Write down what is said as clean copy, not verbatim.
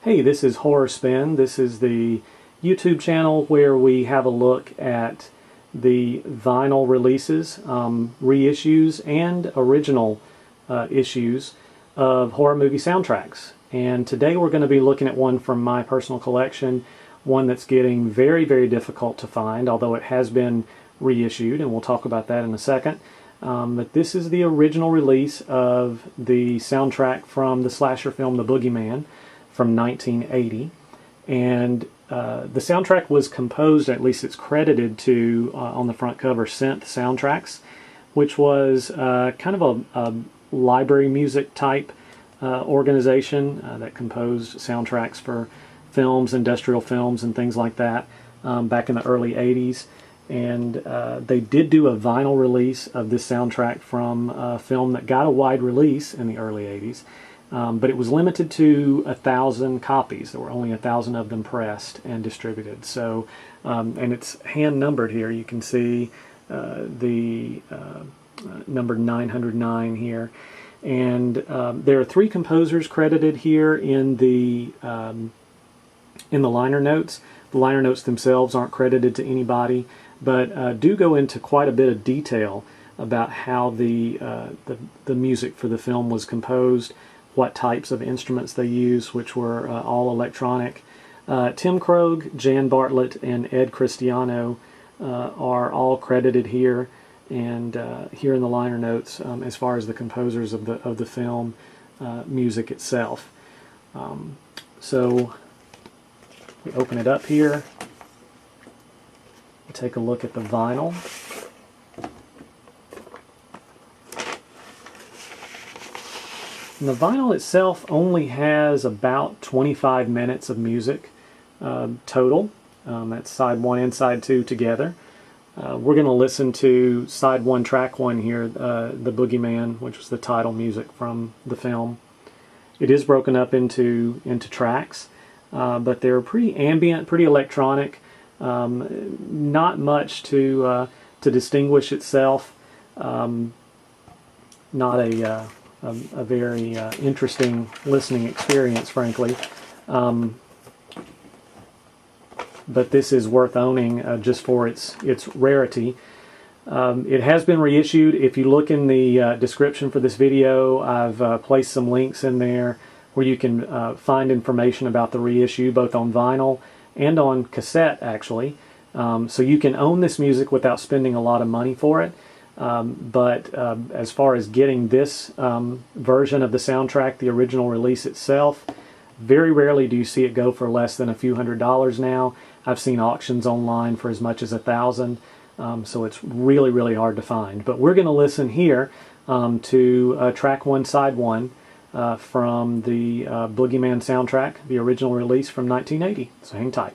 Hey, this is Horror Spin. This is the YouTube channel where we have a look at the vinyl releases, reissues, and original issues of horror movie soundtracks. And today we're going to be looking at one from my personal collection, one that's getting very, very difficult to find, although it has been reissued, and we'll talk about that in a second. But this is the original release of the soundtrack from the slasher film The Boogey Man from 1980, and the soundtrack was composed, at least it's credited to on the front cover, Synth Soundtracks, which was kind of a library music type organization that composed soundtracks for films, industrial films, and things like that back in the early 80s. And they did do a vinyl release of this soundtrack from a film that got a wide release in the early 80s. But it was limited to 1,000 copies. There were only 1,000 of them pressed and distributed. So, and it's hand numbered here. You can see the number 909 here. And there are 3 composers credited here in the liner notes. The liner notes themselves aren't credited to anybody, but do go into quite a bit of detail about how the music for the film was composed, what types of instruments they used, which were all electronic. Tim Krogh, Jan Bartlett, and Ed Cristiano are all credited here, and here in the liner notes as far as the composers of the film music itself. So we open it up here. We'll take a look at the vinyl. And the vinyl itself only has about 25 minutes of music total. That's side 1 and side 2 together. We're going to listen to side 1, track 1 here, The Boogey Man, which was the title music from the film. It is broken up into tracks, but they're pretty ambient, pretty electronic. Not much to distinguish itself. Not a very interesting listening experience, frankly. But this is worth owning just for its rarity. It has been reissued. If you look in the description for this video, I've placed some links in there where you can find information about the reissue, both on vinyl and on cassette, actually. So you can own this music without spending a lot of money for it. But as far as getting this version of the soundtrack, the original release itself, very rarely do you see it go for less than a few $100s now. I've seen auctions online for as much as 1,000, so it's really, really hard to find. But we're going to listen here to track 1, side 1 from the Boogey Man soundtrack, the original release from 1980. So hang tight.